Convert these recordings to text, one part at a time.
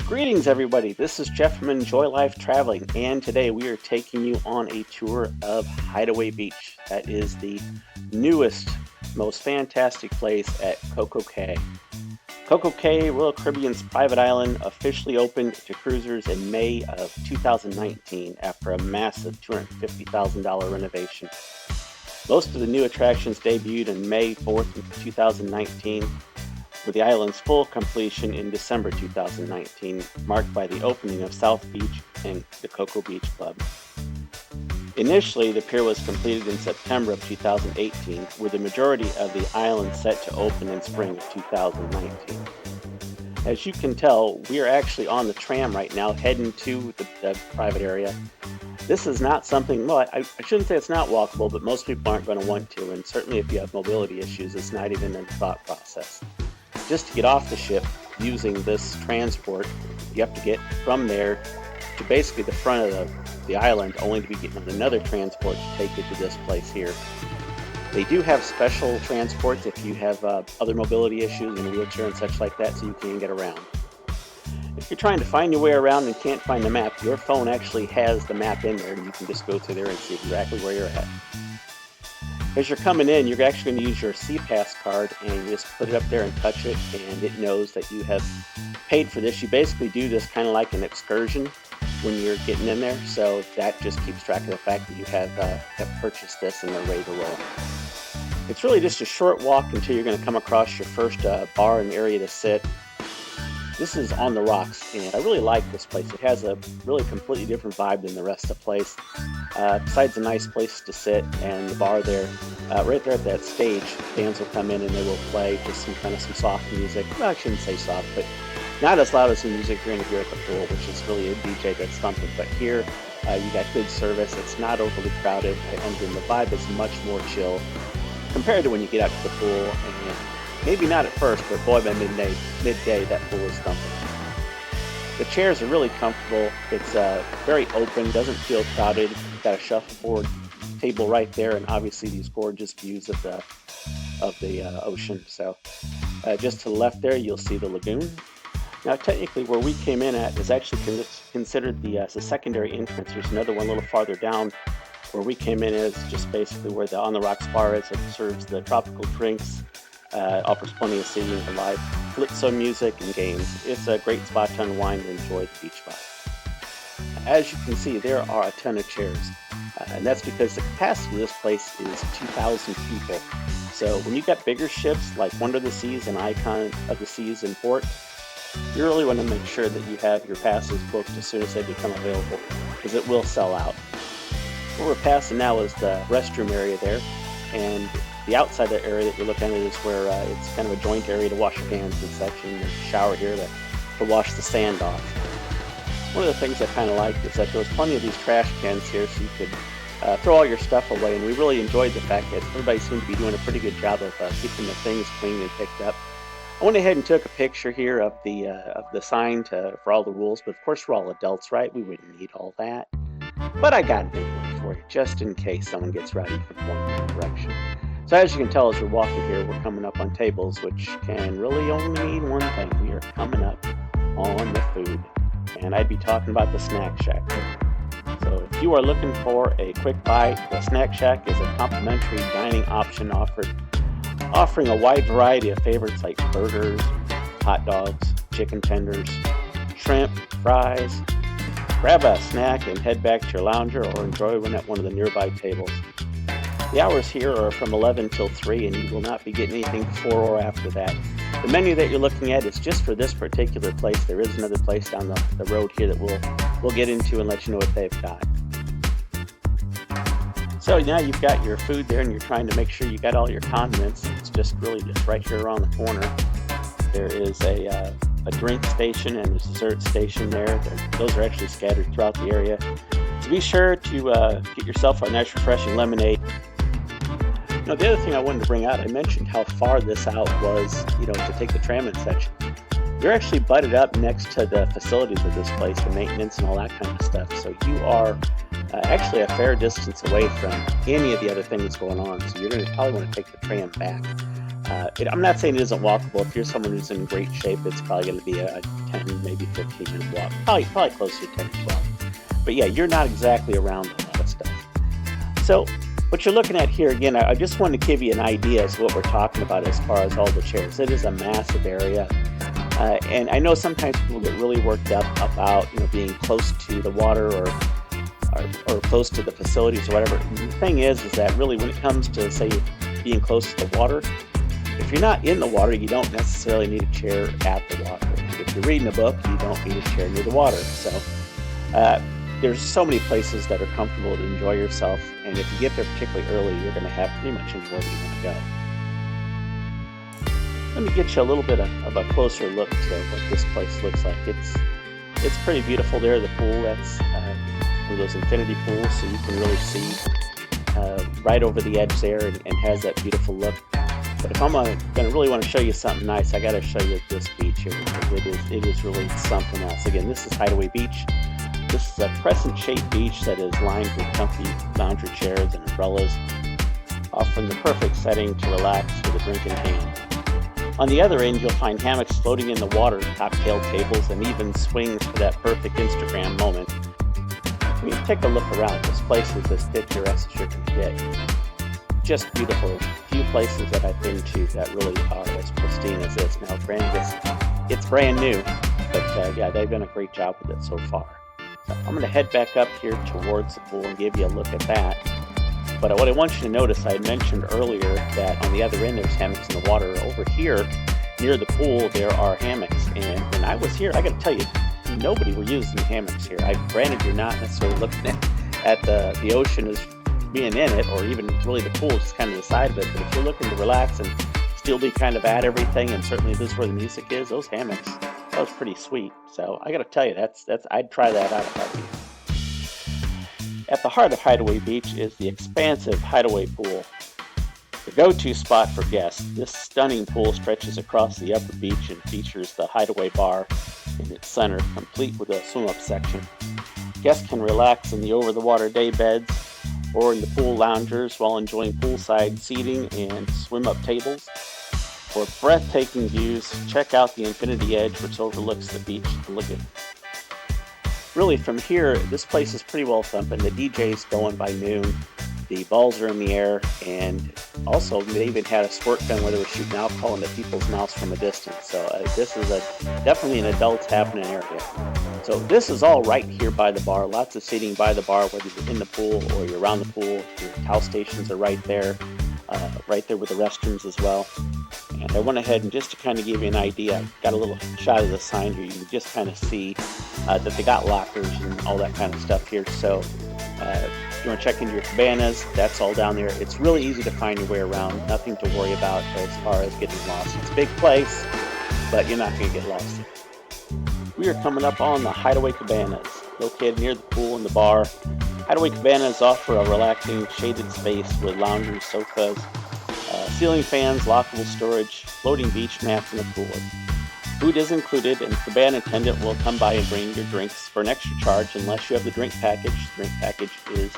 Greetings, everybody. This is Jeff from Enjoy Life Traveling, and today we are taking you on a tour of Hideaway Beach. That is the newest, most fantastic place at Coco Cay. Coco Cay, Royal Caribbean's private island, officially opened to cruisers in May of 2019 after a massive $250,000 renovation. Most of the new attractions debuted on May 4th, 2019, with the island's full completion in December 2019, marked by the opening of South Beach and the Cocoa Beach Club. Initially, the pier was completed in September of 2018, with the majority of the island set to open in spring of 2019. As you can tell, we are actually on the tram right now, heading to the private area. This is not something, well, I shouldn't say it's not walkable, but most people aren't going to want to, and certainly if you have mobility issues, it's not even in the thought process. Just to get off the ship using this transport, you have to get from there to basically the front of the island, only to be getting on another transport to take you to this place here. They do have special transports if you have other mobility issues in a wheelchair and such like that, so you can get around. If you're trying to find your way around and can't find the map, your phone actually has the map in there, and you can just go through there and see exactly where you're at. As you're coming in, you're actually going to use your CPass card and you just put it up there and touch it, and it knows that you have paid for this. You basically do this kind of like an excursion when you're getting in there, so that just keeps track of the fact that you have purchased this and are ready to roll. It's really just a short walk until you're going to come across your first bar and area to sit. This is on the rocks, and I really like this place. It has a really completely different vibe than the rest of the place. Besides a nice place to sit and the bar there, right there at that stage, bands will come in and they will play just some soft music. Well, I shouldn't say soft, but not as loud as the music you're going to hear at the pool, which is really a DJ that's thumping. But here, you got good service. It's not overly crowded, and then the vibe is much more chill compared to when you get out to the pool. And maybe not at first, but boy, by midday, that pool is thumping. The chairs are really comfortable. It's very open, doesn't feel crowded. You've got a shuffleboard table right there, and obviously these gorgeous views of the ocean. So just to the left there, you'll see the lagoon. Now, technically, where we came in at is actually considered the secondary entrance. There's another one a little farther down. Where we came in is just basically where the On the Rocks bar is. It serves the tropical drinks. Offers plenty of seating for live calypso music and games. It's a great spot to unwind and enjoy the beach vibe. As you can see, there are a ton of chairs, and that's because the capacity of this place is 2,000 people. So when you've got bigger ships like Wonder of the Seas and Icon of the Seas in port, you really want to make sure that you have your passes booked as soon as they become available, because it will sell out. What we're passing now is the restroom area there, and the outside of the area that you're looking at is where it's kind of a joint area to wash your hands and such, and there's a shower here to wash the sand off. One of the things I kind of liked is that there was plenty of these trash cans here, so you could throw all your stuff away, and we really enjoyed the fact that everybody seemed to be doing a pretty good job of keeping the things clean and picked up. I went ahead and took a picture here of the sign for all the rules, but of course we're all adults, right? We wouldn't need all that. But I got it anyway for you, just in case someone gets rowdy from one direction. So as you can tell, as we're walking here, we're coming up on tables, which can really only mean one thing. We are coming up on the food. And I'd be talking about the Snack Shack. So if you are looking for a quick bite, the Snack Shack is a complimentary dining option offering a wide variety of favorites like burgers, hot dogs, chicken tenders, shrimp, fries. Grab a snack and head back to your lounger or enjoy one at one of the nearby tables. The hours here are from 11 till 3, and you will not be getting anything before or after that. The menu that you're looking at is just for this particular place. There is another place down the road here that we'll get into and let you know what they've got. So now you've got your food there, and you're trying to make sure you got all your condiments. It's just right here around the corner. There is a drink station and a dessert station there. Those are actually scattered throughout the area. So be sure to get yourself a nice refreshing lemonade. Now, the other thing I wanted to bring out, I mentioned how far this out was, to take the tram and such. You're actually butted up next to the facilities of this place, the maintenance and all that kind of stuff. So you are actually a fair distance away from any of the other things going on. So you're going to probably want to take the tram back. I'm not saying it isn't walkable. If you're someone who's in great shape, it's probably going to be a 10, maybe 15-minute walk. Probably close to 10 to 12. But yeah, you're not exactly around a lot of stuff. So what you're looking at here, again, I just wanted to give you an idea as to what we're talking about as far as all the chairs. It is a massive area. And I know sometimes people get really worked up about being close to the water or close to the facilities or whatever. And the thing is that really when it comes to, say, being close to the water, if you're not in the water, you don't necessarily need a chair at the water. If you're reading a book, you don't need a chair near the water. So there's so many places that are comfortable to enjoy yourself. And if you get there particularly early, you're going to have pretty much anywhere you want to go. Let me get you a little bit of a closer look to what this place looks like. It's pretty beautiful there. The pool, that's one of those infinity pools, so you can really see right over the edge there and has that beautiful look. But if I'm going to really want to show you something nice, I got to show you this beach here, because it is really something else. Again, this is Hideaway Beach. This is a crescent-shaped beach that is lined with comfy lounger chairs and umbrellas, offering the perfect setting to relax with a drink in hand. On the other end, you'll find hammocks floating in the water, cocktail tables, and even swings for that perfect Instagram moment. I mean, take a look around. This place is as picturesque as you're going to get. Just beautiful. There's a few places that I've been to that really are as pristine as this. Now, granted, it's brand new, but yeah, they've done a great job with it so far. So I'm going to head back up here towards the pool and give you a look at that. But what I want you to notice, I had mentioned earlier that on the other end there's hammocks in the water. Over here, near the pool, there are hammocks. And when I was here, I got to tell you, nobody were using the hammocks here. Granted, you're not necessarily looking at the ocean as being in it, or even really the pool, just kind of the side of it. But if you're looking to relax and still be kind of at everything, and certainly this is where the music is, those hammocks, that was pretty sweet. So I got to tell you, that's I'd try that out if I were you. At the heart of Hideaway Beach is the expansive Hideaway Pool, the go-to spot for guests. This stunning pool stretches across the upper beach and features the Hideaway Bar in its center, complete with a swim-up section. Guests can relax in the over-the-water day beds or in the pool loungers while enjoying poolside seating and swim-up tables. For breathtaking views, check out the Infinity Edge, which overlooks the beach. Look at really, from here, this place is pretty well thumping. The DJ's going by noon. The balls are in the air, and also they even had a squirt gun where they were shooting alcohol into people's mouths from a distance. So this is definitely an adults happening area. So this is all right here by the bar. Lots of seating by the bar, whether you're in the pool or you're around the pool. Your towel stations are right there with the restrooms as well. And I went ahead and just to kind of give you an idea, I got a little shot of the sign here. You can just kind of see that they got lockers and all that kind of stuff here. So if you want to check into your cabanas, that's all down there. It's really easy to find your way around. Nothing to worry about as far as getting lost. It's a big place, but you're not going to get lost. We are coming up on the Hideaway Cabanas, located near the pool and the bar. Hideaway Cabanas offer a relaxing, shaded space with loungers, sofas, ceiling fans, lockable storage, floating beach mats, and a cooler. Food is included, and the cabana attendant will come by and bring your drinks for an extra charge unless you have the drink package. The drink package is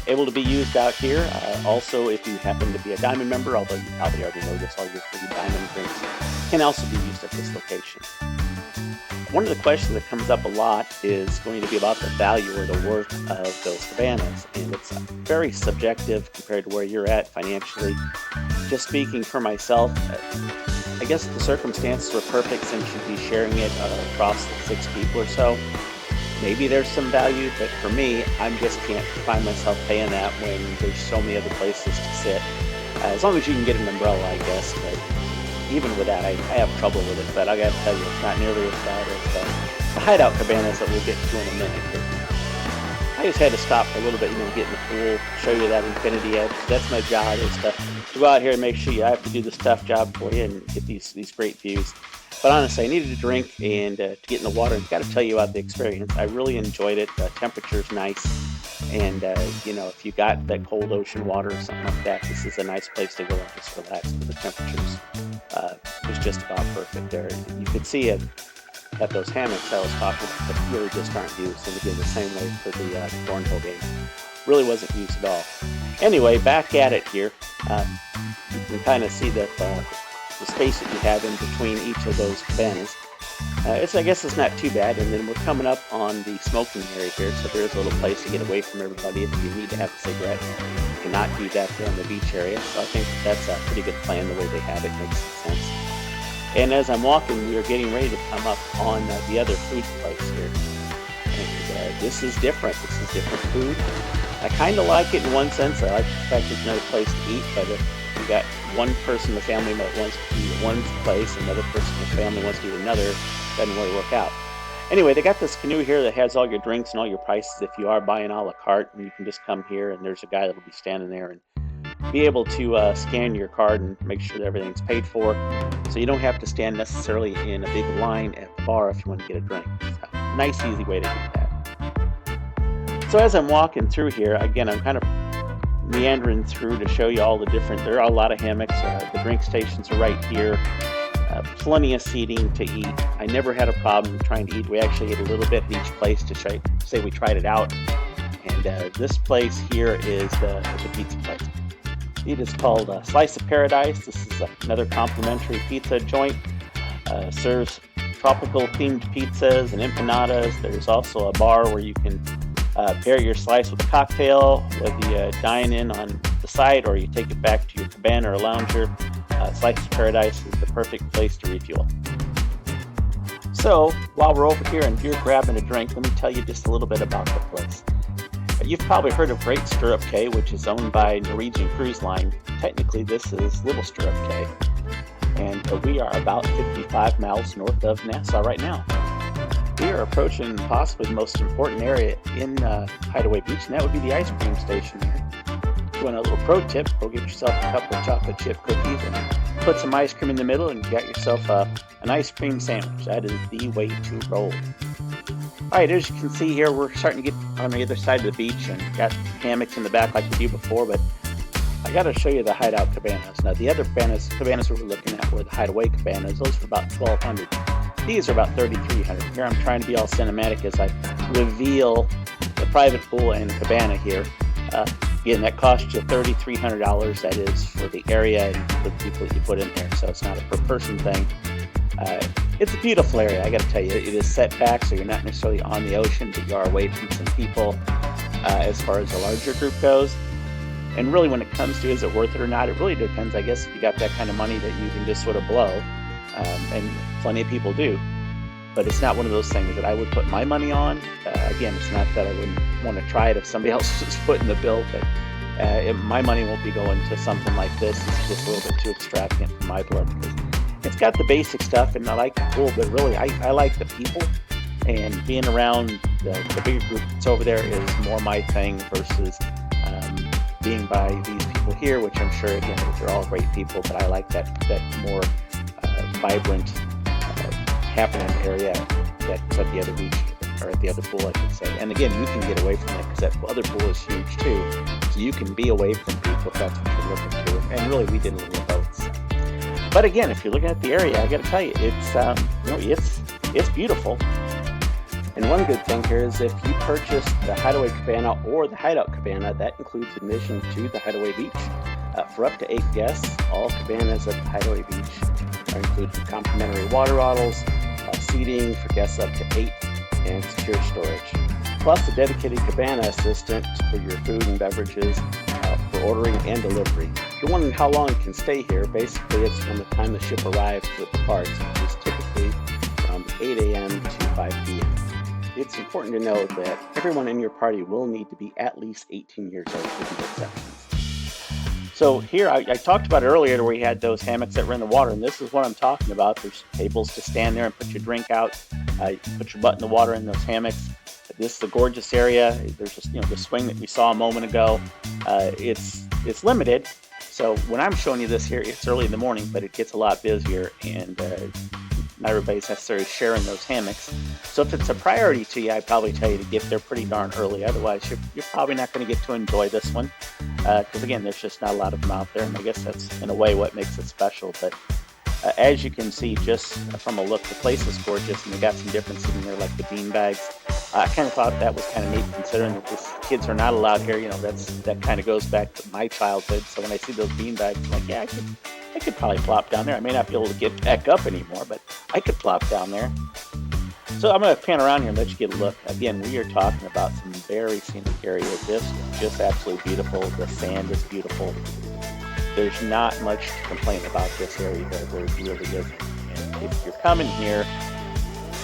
able to be used out here. Also, if you happen to be a Diamond member, although you probably already know this, all your free Diamond drinks can also be used at this location. One of the questions that comes up a lot is going to be about the value or the worth of those cabanas, and it's very subjective compared to where you're at financially. Just speaking for myself, I guess the circumstances were perfect since you'd be sharing it across the 6 people or so. Maybe there's some value, but for me, I just can't find myself paying that when there's so many other places to sit. As long as you can get an umbrella, I guess, but even with that, I have trouble with it. But I gotta tell you, it's not nearly as bad as the hideout cabanas that we'll get to in a minute. But I just had to stop for a little bit, get in the pool, show you that Infinity Edge. That's my job, is to go out here and make sure I have to do this tough job for you and get these great views. But honestly, I needed a drink and to get in the water. And got to tell you about the experience. I really enjoyed it. The temperature's nice, and if you got that cold ocean water or something like that, this is a nice place to go and just relax. But the temperatures was just about perfect there. You could see it at those hammocks I was talking about that really just aren't used. And again, the same way for the cornhole game, really wasn't used at all. Anyway, back at it here. You can kind of see that the space that you have in between each of those cabanas. I guess it's not too bad. And then we're coming up on the smoking area here, so there's a little place to get away from everybody if you need to have a cigarette. You cannot do that there in the beach area, so I think that's a pretty good plan the way they have it. Makes sense. And as I'm walking, we are getting ready to come up on the other food place here. And this is different. This is different food. I kind of like it in one sense. I like the fact there's another place to eat, but if you got one person in the family that wants to eat one place, another person in the family wants to eat another, it doesn't really work out. Anyway, they got this canoe here that has all your drinks and all your prices if you are buying a la carte. And you can just come here, and there's a guy that'll be standing there and be able to scan your card and make sure that everything's paid for. So you don't have to stand necessarily in a big line at the bar if you want to get a drink. So, nice, easy way to do that. So as I'm walking through here, again, I'm kind of meandering through to show you all the different, there are a lot of hammocks. The drink stations are right here. Plenty of seating to eat. I never had a problem trying to eat. We actually ate a little bit at each place to say we tried it out. And this place here is the pizza place. It is called Slice of Paradise. This is another complimentary pizza joint. Serves tropical themed pizzas and empanadas. There's also a bar where you can pair your slice with a cocktail, whether you dine in on the site or you take it back to your cabana or lounger. Slice of Paradise is the perfect place to refuel. So while we're over here and you're grabbing a drink, let me tell you just a little bit about the place. You've probably heard of Great Stirrup Cay, which is owned by Norwegian Cruise Line. Technically, this is Little Stirrup Cay. And we are about 55 miles north of Nassau right now. We are approaching possibly the most important area in Hideaway Beach, and that would be the ice cream station here. If you want a little pro tip, go get yourself a couple of chocolate chip cookies and put some ice cream in the middle, and you got yourself an ice cream sandwich. That is the way to roll. Alright, as you can see here, we're starting to get on the other side of the beach and got hammocks in the back like we do before, but I got to show you the hideout cabanas. Now, the other cabanas we were looking at were the hideaway cabanas. Those were about $1,200. These are about $3,300. Here I'm trying to be all cinematic as I reveal the private pool and cabana here. Again, that costs you $3,300. That is for the area and the people that you put in there, so it's not a per person thing. It's a beautiful area, I got to tell you. It is set back, so you're not necessarily on the ocean, but you are away from some people as far as the larger group goes. And really, when it comes to is it worth it or not, it really depends, I guess, if you got that kind of money that you can just sort of blow, and plenty of people do. But it's not one of those things that I would put my money on. Again, it's not that I wouldn't want to try it if somebody else is footing the bill, but my money won't be going to something like this. It's just a little bit too extravagant for my blood, because it's got the basic stuff, and I like the pool, but really, I like the people, and being around the bigger group that's over there is more my thing versus being by these people here, which I'm sure, again, they're all great people, but I like that more vibrant, happening area that's at the other beach, or at the other pool, I should say. And again, you can get away from it because that other pool is huge too, so you can be away from people if that's what you're looking to. And really, we did a little of both. So. But again, if you're looking at the area, I got to tell you, it's beautiful. And one good thing here is if you purchase the Hideaway Cabana or the Hideout Cabana, that includes admission to the Hideaway Beach. For up to 8 guests, all cabanas at the Hideaway Beach are included with complimentary water bottles, seating for guests up to 8, and secure storage. Plus a dedicated cabana assistant for your food and beverages for ordering and delivery. If you're wondering how long you can stay here, basically it's from the time the ship arrives to the parts, which is typically from 8 a.m. to 5 p.m. It's important to know that everyone in your party will need to be at least 18 years old with the exceptions. So here, I talked about earlier where we had those hammocks that were in the water, and this is what I'm talking about. There's tables to stand there and put your drink out. You can put your butt in the water in those hammocks. This is a gorgeous area. There's just, the swing that we saw a moment ago. It's limited. So when I'm showing you this here, it's early in the morning, but it gets a lot busier, and not everybody's necessarily sharing those hammocks. So if it's a priority to you, I'd probably tell you to get there pretty darn early. Otherwise, you're probably not going to get to enjoy this one. Because again, there's just not a lot of them out there. And I guess that's, in a way, what makes it special. But as you can see, just from a look, the place is gorgeous. And they got some different seating there, like the bean bags. I kind of thought that was kind of neat, considering that kids are not allowed here. That kind of goes back to my childhood. So when I see those bean bags, I'm like, yeah, I could probably plop down there. I may not be able to get back up anymore, but I could plop down there. So I'm going to pan around here and let you get a look. Again, we are talking about some very scenic area. This is just absolutely beautiful. The sand is beautiful. There's not much to complain about this area. There really isn't. And if you're coming here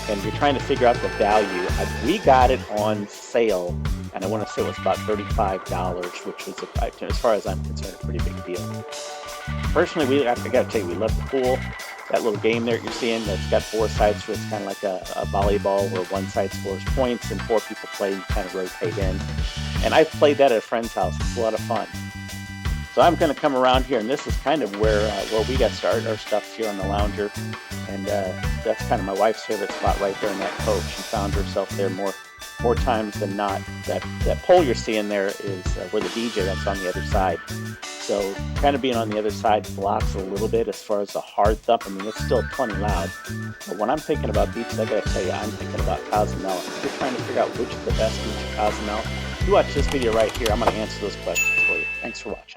and you're trying to figure out the value, we got it on sale, and I want to say it was about $35, which was, as far as I'm concerned, a pretty big deal. Personally, I got to tell you, we love the pool. That little game there you're seeing, that's got four sides, so it's kind of like a volleyball where one side scores points and four people play, and you kind of rotate in. And I've played that at a friend's house. It's a lot of fun. So I'm going to come around here, and this is kind of where we got started. Our stuff's here on the lounger, and that's kind of my wife's favorite spot right there in that coach. She found herself there more times than not. That pole you're seeing there is where the DJ, that's on the other side. So kind of being on the other side blocks a little bit as far as the hard thump. I mean, it's still plenty loud. But when I'm thinking about beaches, I got to tell you, I'm thinking about Cozumel. If you're trying to figure out which is the best beach in Cozumel, you watch this video right here. I'm going to answer those questions for you. Thanks for watching.